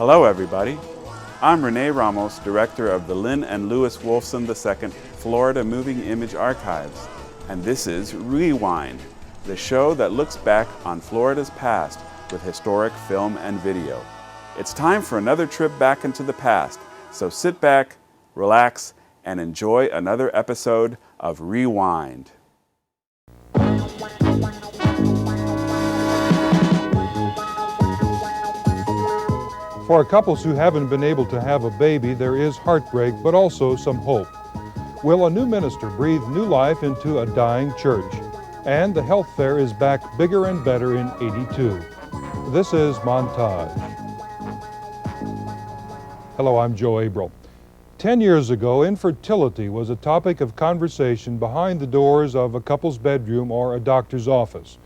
Hello everybody, I'm Rene Ramos, director of the Lynn and Louis Wolfson II Florida Moving Image Archives, and this is Rewind, the show that looks back on Florida's past with historic film and video. It's time for another trip back into the past, so sit back, relax, and enjoy another episode of Rewind. For couples who haven't been able to have a baby, there is heartbreak, but also some hope. Will a new minister breathe new life into a dying church? And the health fair is back bigger and better in '82. This is Montage. Hello, I'm Joe Abril. 10 years ago, infertility was a topic of conversation behind the doors of a couple's bedroom or a doctor's office.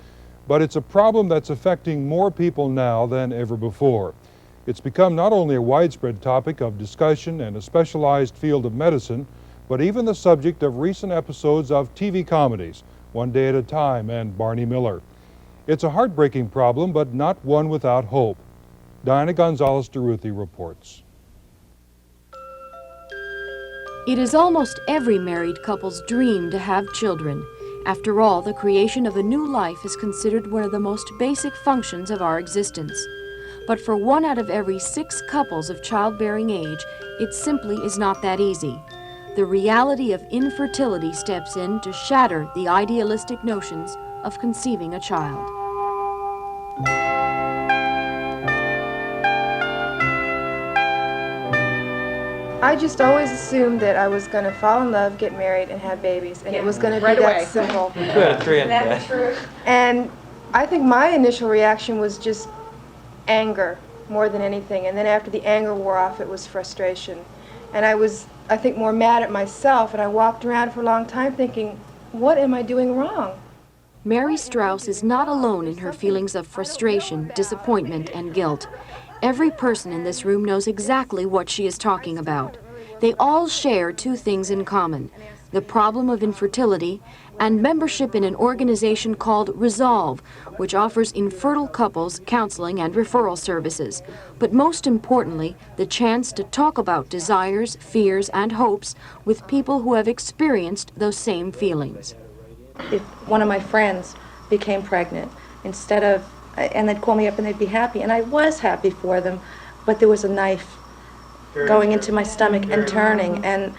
But it's a problem that's affecting more people now than ever before. It's become not only a widespread topic of discussion and a specialized field of medicine, but even the subject of recent episodes of TV comedies, One Day at a Time and Barney Miller. It's a heartbreaking problem, but not one without hope. Diana Gonzalez-DeRuthi reports. It is almost every married couple's dream to have children. After all, the creation of a new life is considered one of the most basic functions of our existence. But for 1 out of every 6 couples of childbearing age, it simply is not that easy. The reality of infertility steps in to shatter the idealistic notions of conceiving a child. I just always assumed that I was going to fall in love, get married, and have babies, and it was going to be that simple. That's true. And I think my initial reaction was just anger more than anything, and then after the anger wore off, it was frustration. And I was, I think, more mad at myself, and I walked around for a long time thinking, what am I doing wrong? Mary Strauss is not alone in her feelings of frustration, disappointment, and guilt. Every person in this room knows exactly what she is talking about. They all share 2 things in common: the problem of infertility and membership in an organization called Resolve, which offers infertile couples counseling and referral services. But most importantly, the chance to talk about desires, fears, and hopes with people who have experienced those same feelings. If one of my friends became pregnant, and they'd call me up and they'd be happy, and I was happy for them, but there was a knife going into my stomach and turning, and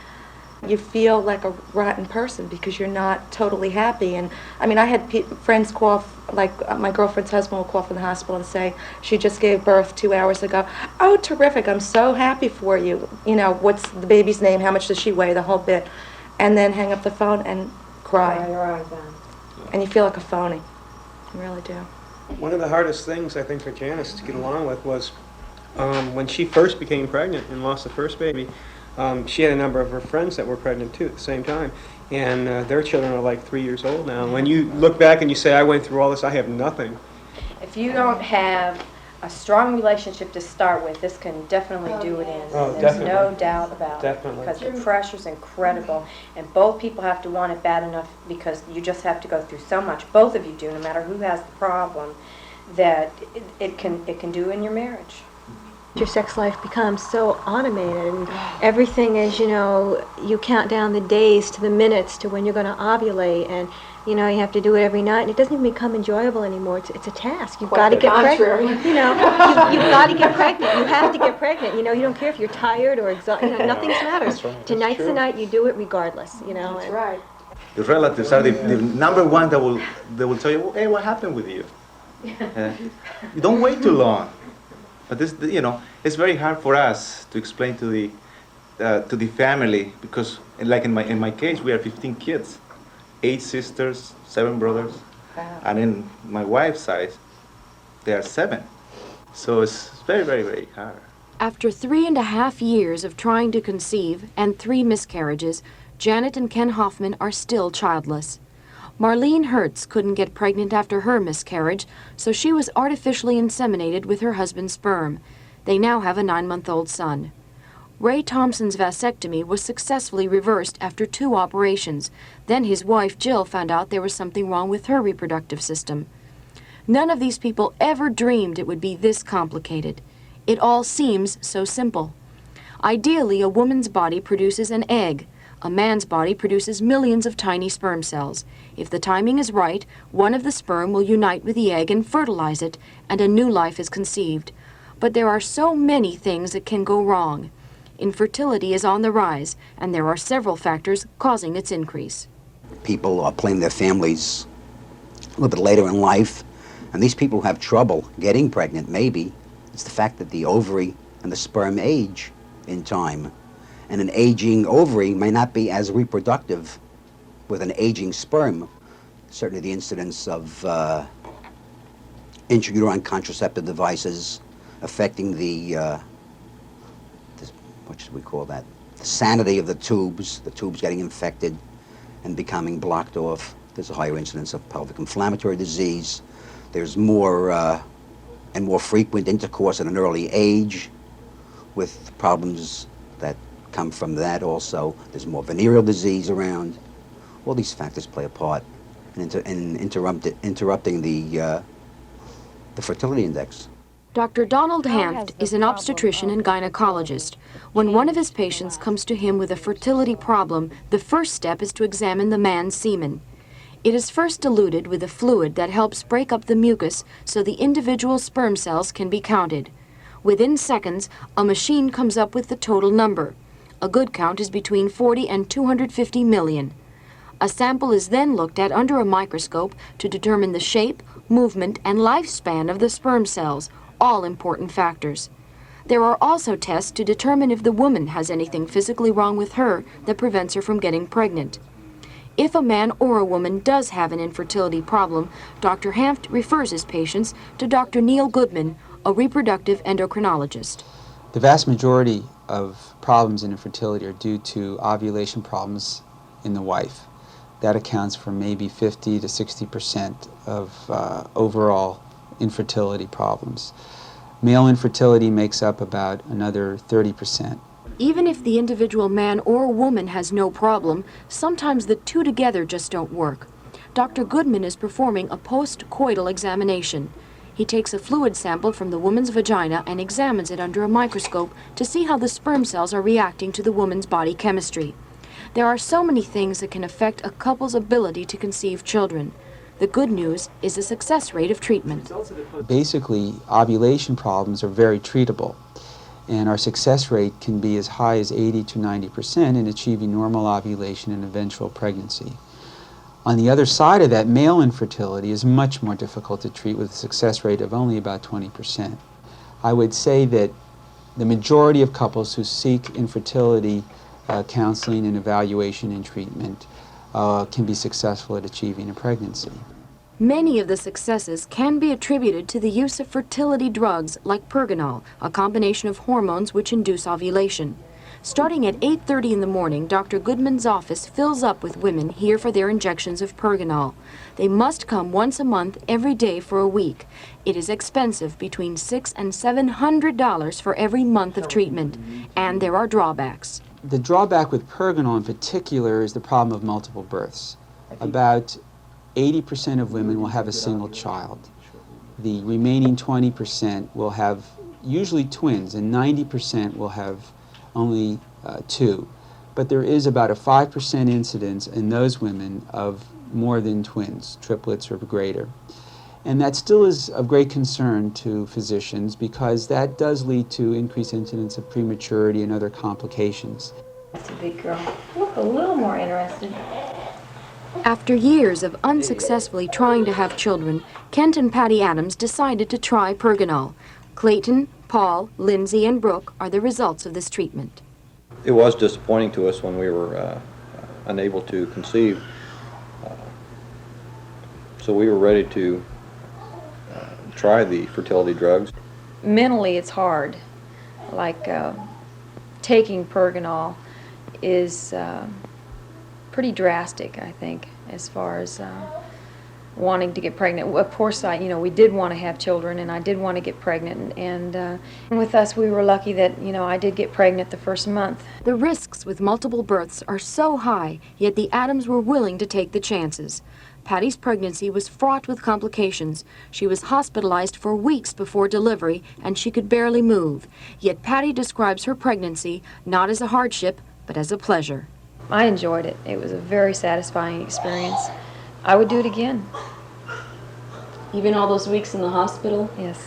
you feel like a rotten person because you're not totally happy. And I mean, I had friends call, like my girlfriend's husband will call from the hospital and say, she just gave birth 2 hours ago. Oh, terrific, I'm so happy for you. You know, what's the baby's name, how much does she weigh, the whole bit. And then hang up the phone and cry. And you feel like a phony. You really do. One of the hardest things, I think, for Janice to get along with was when she first became pregnant and lost the first baby. She had a number of her friends that were pregnant too at the same time, and their children are like 3 years old now. When you look back and you say, I went through all this, I have nothing. If you don't have a strong relationship to start with, this can definitely do it in. Oh, There's definitely. no doubt about Definitely. it, because the pressure's incredible, and both people have to want it bad enough, because you just have to go through so much. Both of you do, no matter who has the problem, that it can do in your marriage. Your sex life becomes so automated, and everything is, you know, you count down the days to the minutes to when you're going to ovulate, and you know, you have to do it every night, and it doesn't even become enjoyable anymore. It's a task. You've got to get pregnant. You know, you've got to get pregnant. You have to get pregnant. You know, you don't care if you're tired or exhausted. You know, nothing matters. Right. Tonight's the night. You do it regardless. You know. That's right. The relatives are the number one that will tell you, well, hey, what happened with you? You don't wait too long. But this, you know, it's very hard for us to explain to the family, because, like in my case, we are 15 kids, 8 sisters, 7 brothers, and in my wife's side, there are 7. So it's very, very, very hard. After 3.5 years of trying to conceive and 3 miscarriages, Janet and Ken Hoffman are still childless. Marlene Hertz couldn't get pregnant after her miscarriage, so she was artificially inseminated with her husband's sperm. They now have a 9-month-old son. Ray Thompson's vasectomy was successfully reversed after 2 operations. Then his wife Jill found out there was something wrong with her reproductive system. None of these people ever dreamed it would be this complicated. It all seems so simple. Ideally, a woman's body produces an egg. A man's body produces millions of tiny sperm cells. If the timing is right, one of the sperm will unite with the egg and fertilize it, and a new life is conceived. But there are so many things that can go wrong. Infertility is on the rise, and there are several factors causing its increase. People are planning their families a little bit later in life, and these people have trouble getting pregnant. Maybe it's the fact that the ovary and the sperm age in time, and an aging ovary may not be as reproductive with an aging sperm. Certainly the incidence of intrauterine contraceptive devices affecting the what should we call that? The sanity of the tubes getting infected and becoming blocked off. There's a higher incidence of pelvic inflammatory disease. There's more and more frequent intercourse at an early age with problems that come from that also. There's more venereal disease around. All these factors play a part in interrupting the fertility index. Dr. Donald Hanft is an obstetrician and gynecologist. When one of his patients comes to him with a fertility problem, the first step is to examine the man's semen. It is first diluted with a fluid that helps break up the mucus so the individual sperm cells can be counted. Within seconds, a machine comes up with the total number. A good count is between 40 and 250 million. A sample is then looked at under a microscope to determine the shape, movement, and lifespan of the sperm cells, all important factors. There are also tests to determine if the woman has anything physically wrong with her that prevents her from getting pregnant. If a man or a woman does have an infertility problem, Dr. Hanft refers his patients to Dr. Neil Goodman, a reproductive endocrinologist. The vast majority of problems in infertility are due to ovulation problems in the wife. That accounts for maybe 50 to 60% of overall infertility problems. Male infertility makes up about another 30%. Even if the individual man or woman has no problem, sometimes the two together just don't work. Dr. Goodman is performing a post-coital examination. He takes a fluid sample from the woman's vagina and examines it under a microscope to see how the sperm cells are reacting to the woman's body chemistry. There are so many things that can affect a couple's ability to conceive children. The good news is the success rate of treatment. Basically, ovulation problems are very treatable, and our success rate can be as high as 80 to 90% in achieving normal ovulation and eventual pregnancy. On the other side of that, male infertility is much more difficult to treat with a success rate of only about 20%. I would say that the majority of couples who seek infertility counseling and evaluation and treatment can be successful at achieving a pregnancy. Many of the successes can be attributed to the use of fertility drugs like Pergonal, a combination of hormones which induce ovulation. Starting at 8:30 in the morning, Dr. Goodman's office fills up with women here for their injections of Pergonal. They must come once a month every day for a week. It is expensive, between $600 and $700 for every month of treatment, and there are drawbacks. The drawback with Pergonal in particular is the problem of multiple births. About 80% of women will have a single child. The remaining 20% will have usually twins, and 90% will have only two. But there is about a 5% incidence in those women of more than twins, triplets or greater. And that still is of great concern to physicians because that does lead to increased incidence of prematurity and other complications. That's a big girl. Look a little more interested. After years of unsuccessfully trying to have children, Kent and Patty Adams decided to try Pergonal. Clayton, Paul, Lindsay, and Brooke are the results of this treatment. It was disappointing to us when we were unable to conceive. So we were ready to try the fertility drugs. Mentally, it's hard. Like taking Pergonal is pretty drastic, I think, as far as wanting to get pregnant. Of course, we did want to have children, and I did want to get pregnant. And with us, we were lucky that, I did get pregnant the first month. The risks with multiple births are so high, yet the Adams were willing to take the chances. Patty's pregnancy was fraught with complications. She was hospitalized for weeks before delivery, and she could barely move. Yet Patty describes her pregnancy not as a hardship, but as a pleasure. I enjoyed it. It was a very satisfying experience. I would do it again. Even all those weeks in the hospital? Yes.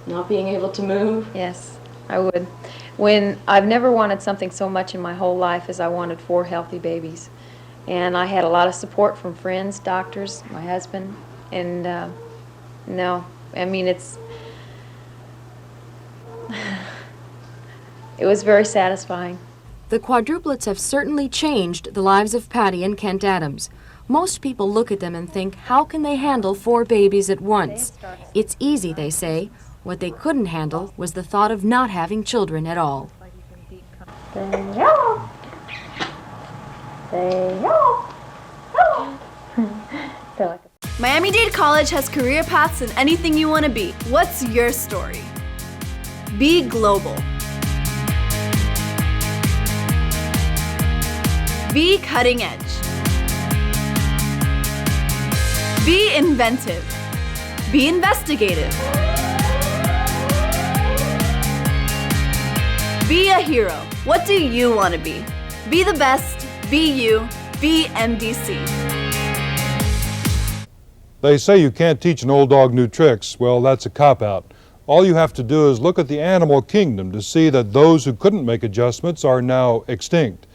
Not being able to move? Yes, I would. When I've never wanted something so much in my whole life as I wanted 4 healthy babies. And I had a lot of support from friends, doctors, my husband, and no, I mean, it was very satisfying. The quadruplets have certainly changed the lives of Patty and Kent Adams. Most people look at them and think, how can they handle 4 babies at once? It's easy, they say. What they couldn't handle was the thought of not having children at all. Miami-Dade College has career paths in anything you want to be. What's your story? Be global. Be cutting edge. Be inventive. Be investigative. Be a hero. What do you want to be? Be the best. Be you. Be MDC. They say you can't teach an old dog new tricks. Well, that's a cop-out. All you have to do is look at the animal kingdom to see that those who couldn't make adjustments are now extinct.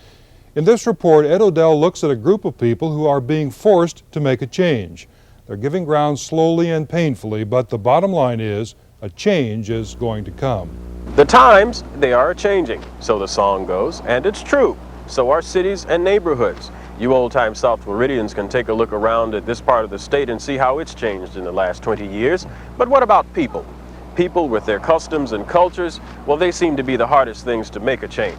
In this report, Ed Odell looks at a group of people who are being forced to make a change. They're giving ground slowly and painfully, but the bottom line is a change is going to come. The times, they are changing, so the song goes, and it's true. So are cities and neighborhoods. You old-time South Floridians can take a look around at this part of the state and see how it's changed in the last 20 years. But what about people? People with their customs and cultures, well, they seem to be the hardest things to make a change.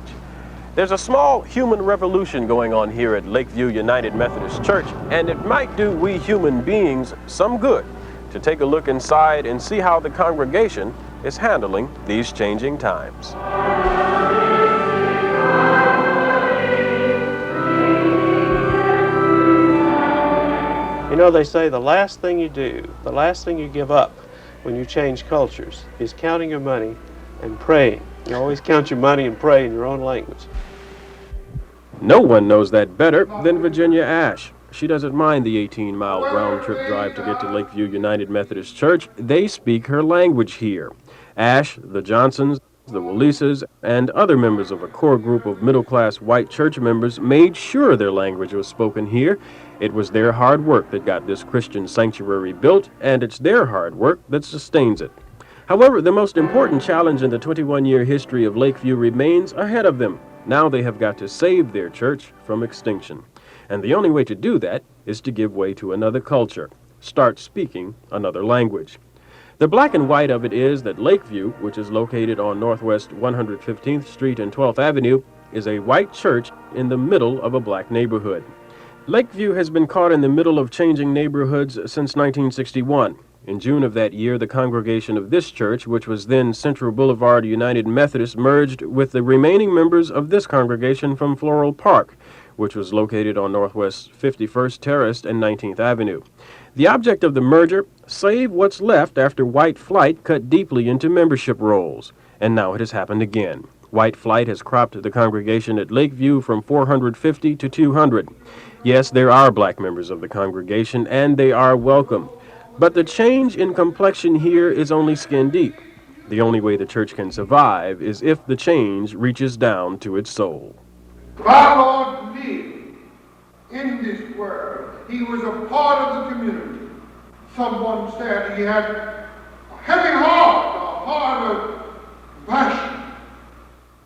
There's a small human revolution going on here at Lakeview United Methodist Church, and it might do we human beings some good to take a look inside and see how the congregation is handling these changing times. You know, they say the last thing you do, the last thing you give up when you change cultures is counting your money and praying. You always count your money and pray in your own language. No one knows that better than Virginia Ash. She doesn't mind the 18-mile round-trip drive to get to Lakeview United Methodist Church. They speak her language here. Ash, the Johnsons, the Willises, and other members of a core group of middle-class white church members made sure their language was spoken here. It was their hard work that got this Christian sanctuary built, and it's their hard work that sustains it. However, the most important challenge in the 21-year history of Lakeview remains ahead of them. Now they have got to save their church from extinction. And the only way to do that is to give way to another culture, start speaking another language. The black and white of it is that Lakeview, which is located on Northwest 115th Street and 12th Avenue, is a white church in the middle of a black neighborhood. Lakeview has been caught in the middle of changing neighborhoods since 1961. In June of that year, the congregation of this church, which was then Central Boulevard United Methodist, merged with the remaining members of this congregation from Floral Park, which was located on Northwest 51st Terrace and 19th Avenue. The object of the merger, save what's left after white flight cut deeply into membership rolls. And now it has happened again. White flight has cropped the congregation at Lakeview from 450 to 200. Yes, there are black members of the congregation, and they are welcome. But the change in complexion here is only skin deep. The only way the church can survive is if the change reaches down to its soul. Our Lord lived in this world. He was a part of the community. Someone said he had a heavy heart, a heart of passion.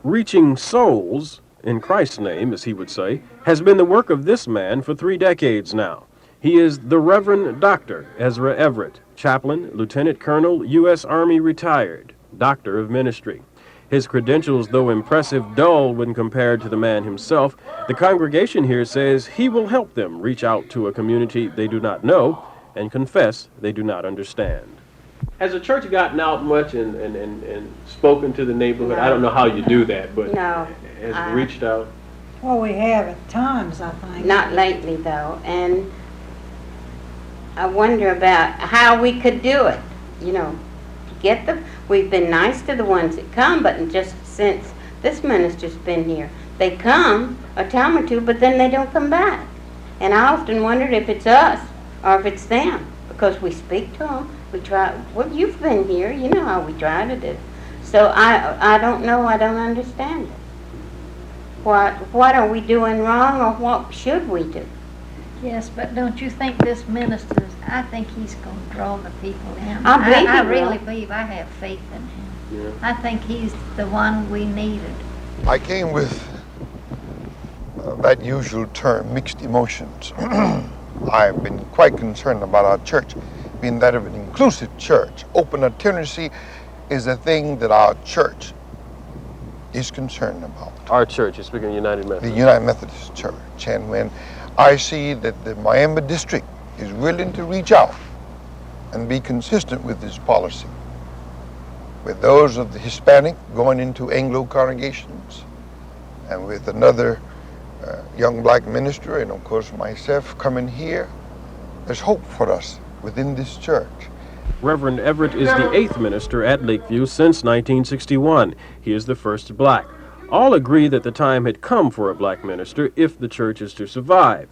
Reaching souls, in Christ's name, as he would say, has been the work of this man for 3 decades now. He is the Reverend Dr. Ezra Everett, chaplain, Lieutenant Colonel, U.S. Army retired, Doctor of Ministry. His credentials, though impressive, dull when compared to the man himself. The congregation here says he will help them reach out to a community they do not know and confess they do not understand. Has the church gotten out much and spoken to the neighborhood? No. I don't know how you do that, but No. has it reached out? Well, we have at times, I think. Not lately, though. And I wonder about how we could do it, you know, we've been nice to the ones that come, but just since this minister's been here, they come a time or two, but then they don't come back. And I often wondered if it's us or if it's them, because we speak to them, we try, well, you've been here, you know how we try to do. So I don't know, I don't understand it. What are we doing wrong, or what should we do? Yes, but don't you think this minister, I think he's going to draw the people in. I really believe, I have faith in him. Yeah. I think he's the one we needed. I came with that usual term, mixed emotions. I've been quite concerned about our church being that of an inclusive church. Open literacy is a thing that our church is concerned about. Our church, you're speaking of United Methodist. The United Methodist Church. And when I see that the Miami district is willing to reach out and be consistent with this policy, with those of the Hispanic going into Anglo congregations, and with another young black minister, and of course myself coming here, there's hope for us within this church. Reverend Everett is the 8th minister at Lakeview since 1961. He is the first black. All agree that the time had come for a black minister if the church is to survive.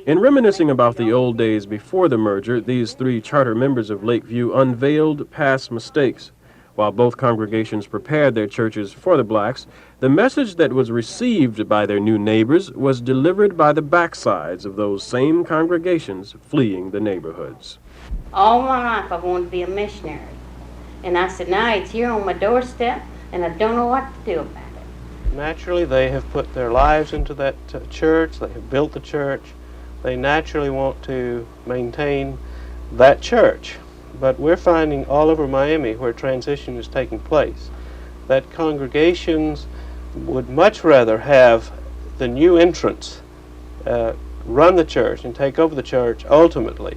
In reminiscing about the old days before the merger, these 3 charter members of Lakeview unveiled past mistakes. While both congregations prepared their churches for the blacks, the message that was received by their new neighbors was delivered by the backsides of those same congregations fleeing the neighborhoods. All my life I wanted to be a missionary. And I said, now it's here on my doorstep, and I don't know what to do about it. Naturally, they have put their lives into that church. They have built the church. They naturally want to maintain that church. But we're finding all over Miami where transition is taking place that congregations would much rather have the new entrants run the church and take over the church ultimately,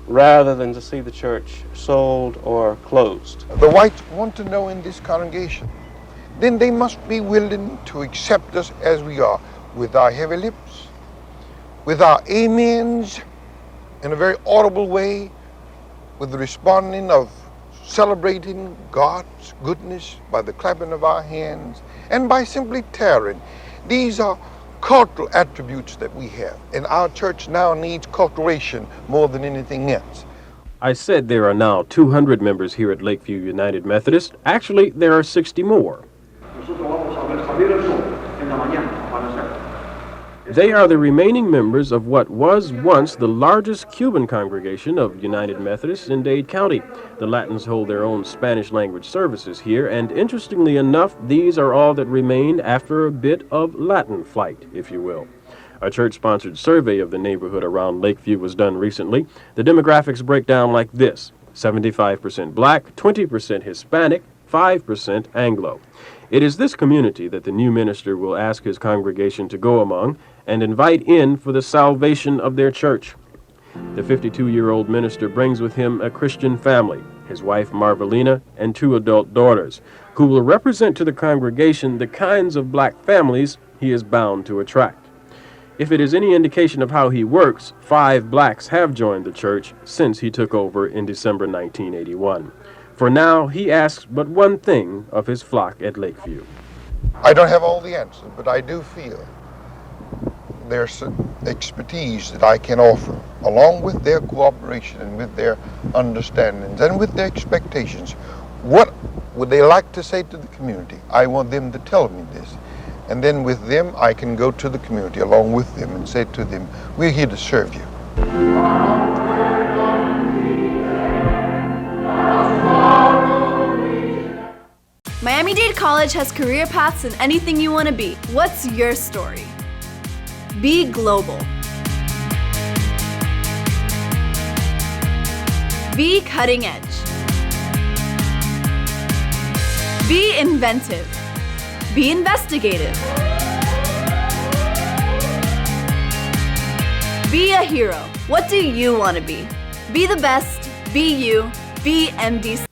rather than to see the church sold or closed. The whites want to know in this congregation, then they must be willing to accept us as we are, with our heavy lips, with our amens in a very audible way, with the responding of celebrating God's goodness by the clapping of our hands and by simply tearing. These are cultural attributes that we have, and our church now needs culturation more than anything else. I said there are now 200 members here at Lakeview United Methodist. Actually, there are 60 more. They are the remaining members of what was once the largest Cuban congregation of United Methodists in Dade County. The Latins hold their own Spanish language services here, and interestingly enough, these are all that remain after a bit of Latin flight, if you will. A church-sponsored survey of the neighborhood around Lakeview was done recently. The demographics break down like this: 75% black, 20% Hispanic, 5% Anglo. It is this community that the new minister will ask his congregation to go among and invite in for the salvation of their church. The 52-year-old minister brings with him a Christian family, his wife Marvelina and 2 adult daughters, who will represent to the congregation the kinds of black families he is bound to attract. If it is any indication of how he works, 5 blacks have joined the church since he took over in December 1981. For now, he asks but one thing of his flock at Lakeview. I don't have all the answers, but I do feel there's some expertise that I can offer, along with their cooperation and with their understandings and with their expectations. What would they like to say to the community? I want them to tell me this. And then with them, I can go to the community along with them and say to them, we're here to serve you. Miami-Dade College has career paths in anything you want to be. What's your story? Be global. Be cutting edge. Be inventive. Be investigative. Be a hero. What do you want to be? Be the best. Be you. Be MDC.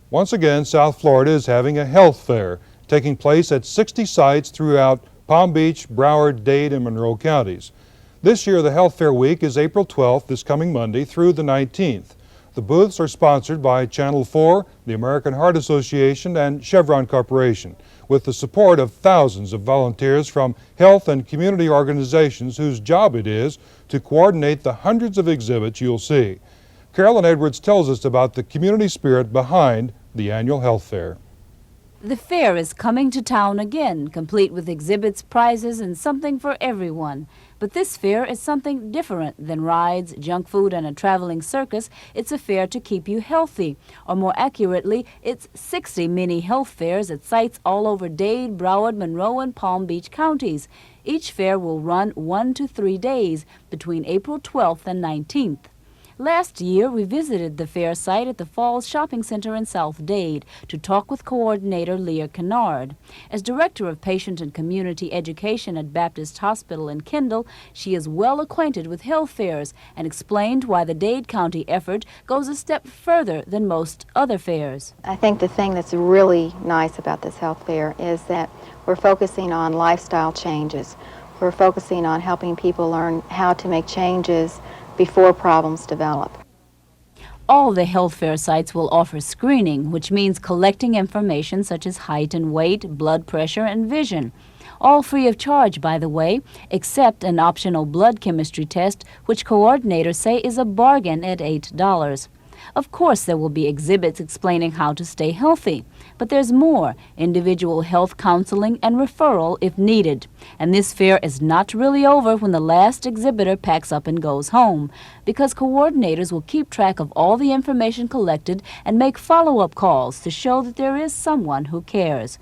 Once again, South Florida is having a health fair taking place at 60 sites throughout Palm Beach, Broward, Dade, and Monroe counties. This year, the Health Fair Week is April 12th, this coming Monday, through the 19th. The booths are sponsored by Channel 4, the American Heart Association, and Chevron Corporation, with the support of thousands of volunteers from health and community organizations whose job it is to coordinate the hundreds of exhibits you'll see. Carolyn Edwards tells us about the community spirit behind the annual health fair. The fair is coming to town again, complete with exhibits, prizes, and something for everyone. But this fair is something different than rides, junk food, and a traveling circus. It's a fair to keep you healthy. Or more accurately, it's 60 mini health fairs at sites all over Dade, Broward, Monroe, and Palm Beach counties. Each fair will run 1 to 3 days between April 12th and 19th. Last year, we visited the fair site at the Falls Shopping Center in South Dade to talk with coordinator Leah Kennard. As Director of Patient and Community Education at Baptist Hospital in Kendall, she is well acquainted with health fairs and explained why the Dade County effort goes a step further than most other fairs. I think the thing that's really nice about this health fair is that we're focusing on lifestyle changes. We're focusing on helping people learn how to make changes before problems develop. All the health fair sites will offer screening, which means collecting information such as height and weight, blood pressure, and vision. All free of charge, by the way, except an optional blood chemistry test, which coordinators say is a bargain at $8. Of course, there will be exhibits explaining how to stay healthy. But there's more, individual health counseling and referral if needed. And this fair is not really over when the last exhibitor packs up and goes home, because coordinators will keep track of all the information collected and make follow-up calls to show that there is someone who cares.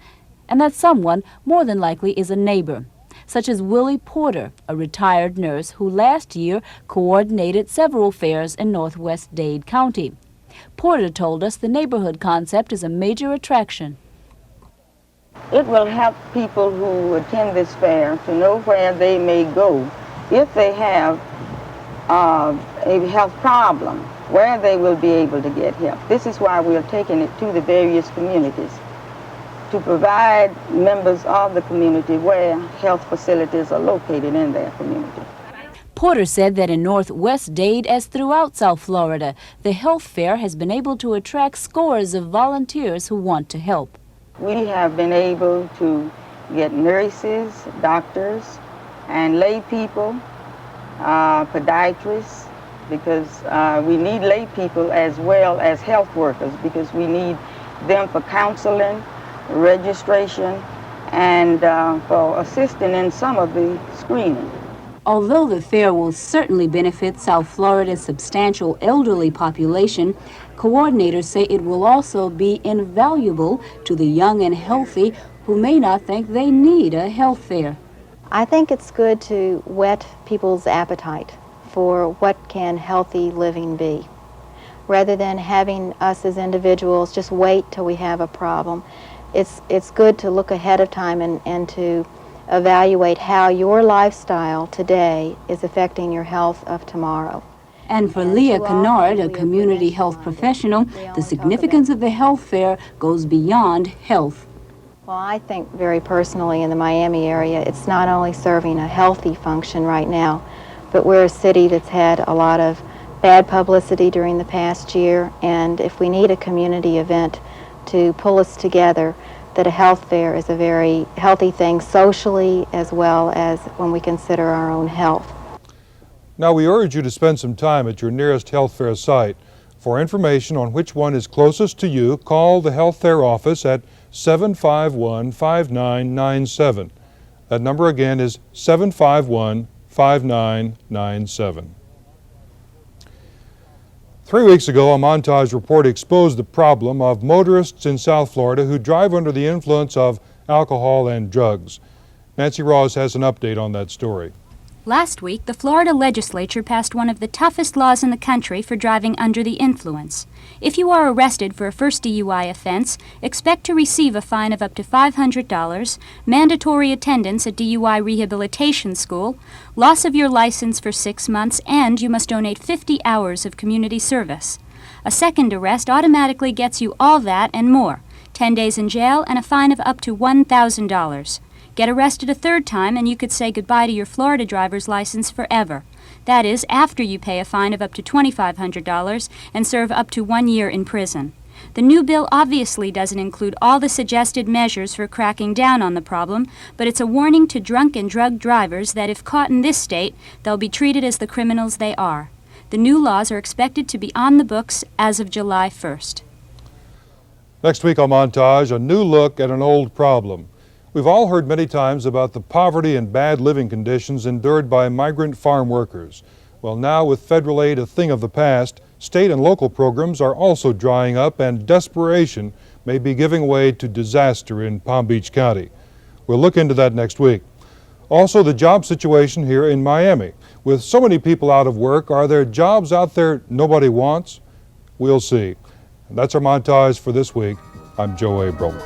And that someone more than likely is a neighbor, such as Willie Porter, a retired nurse who last year coordinated several fairs in northwest Dade County. Porter told us the neighborhood concept is a major attraction. It will help people who attend this fair to know where they may go if they have a health problem, where they will be able to get help. This is why we are taking it to the various communities, to provide members of the community where health facilities are located in their community. Porter said that in northwest Dade, as throughout South Florida, the health fair has been able to attract scores of volunteers who want to help. We have been able to get nurses, doctors, and lay people, podiatrists, because we need lay people as well as health workers, because we need them for counseling, registration, and for assisting in some of the screening. Although the fair will certainly benefit South Florida's substantial elderly population, coordinators say it will also be invaluable to the young and healthy who may not think they need a health fair. I think it's good to whet people's appetite for what can healthy living be, rather than having us as individuals just wait till we have a problem. It's good to look ahead of time and to evaluate how your lifestyle today is affecting your health of tomorrow. And for Leah Kennard, a community health professional, the significance of the health fair goes beyond health. Well, I think very personally in the Miami area, it's not only serving a healthy function right now, but we're a city that's had a lot of bad publicity during the past year, and if we need a community event to pull us together, that a health fair is a very healthy thing socially as well as when we consider our own health. Now, we urge you to spend some time at your nearest health fair site. For information on which one is closest to you, call the health fair office at 751-5997. That number again is 751-5997. 3 weeks ago, a Montage report exposed the problem of motorists in South Florida who drive under the influence of alcohol and drugs. Nancy Ross has an update on that story. Last week, the Florida legislature passed one of the toughest laws in the country for driving under the influence. If you are arrested for a first DUI offense, expect to receive a fine of up to $500, mandatory attendance at DUI rehabilitation school, loss of your license for 6 months, and you must donate 50 hours of community service. A second arrest automatically gets you all that and more, 10 days in jail and a fine of up to $1,000. Get arrested a third time and you could say goodbye to your Florida driver's license forever. That is, after you pay a fine of up to $2,500 and serve up to 1 year in prison. The new bill obviously doesn't include all the suggested measures for cracking down on the problem, but it's a warning to drunk and drugged drivers that if caught in this state, they'll be treated as the criminals they are. The new laws are expected to be on the books as of July 1st. Next week on Montage, a new look at an old problem. We've all heard many times about the poverty and bad living conditions endured by migrant farm workers. Well, now with federal aid a thing of the past, state and local programs are also drying up and desperation may be giving way to disaster in Palm Beach County. We'll look into that next week. Also, the job situation here in Miami. With so many people out of work, are there jobs out there nobody wants? We'll see. And that's our montage for this week. I'm Joe Abram.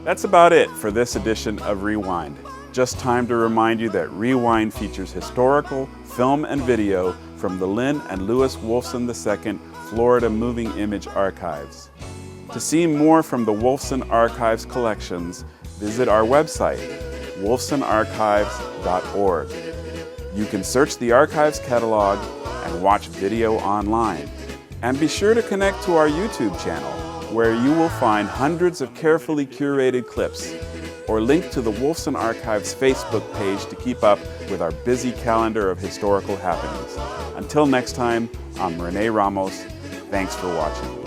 That's about it for this edition of Rewind. Just time to remind you that Rewind features historical film and video from the Lynn and Lewis Wolfson II Florida Moving Image Archives. To see more from the Wolfson Archives collections, visit our website, wolfsonarchives.org. You can search the archives catalog and watch video online. And be sure to connect to our YouTube channel, where you will find hundreds of carefully curated clips, or link to the Wolfson Archives Facebook page to keep up with our busy calendar of historical happenings. Until next time, I'm Rene Ramos. Thanks for watching.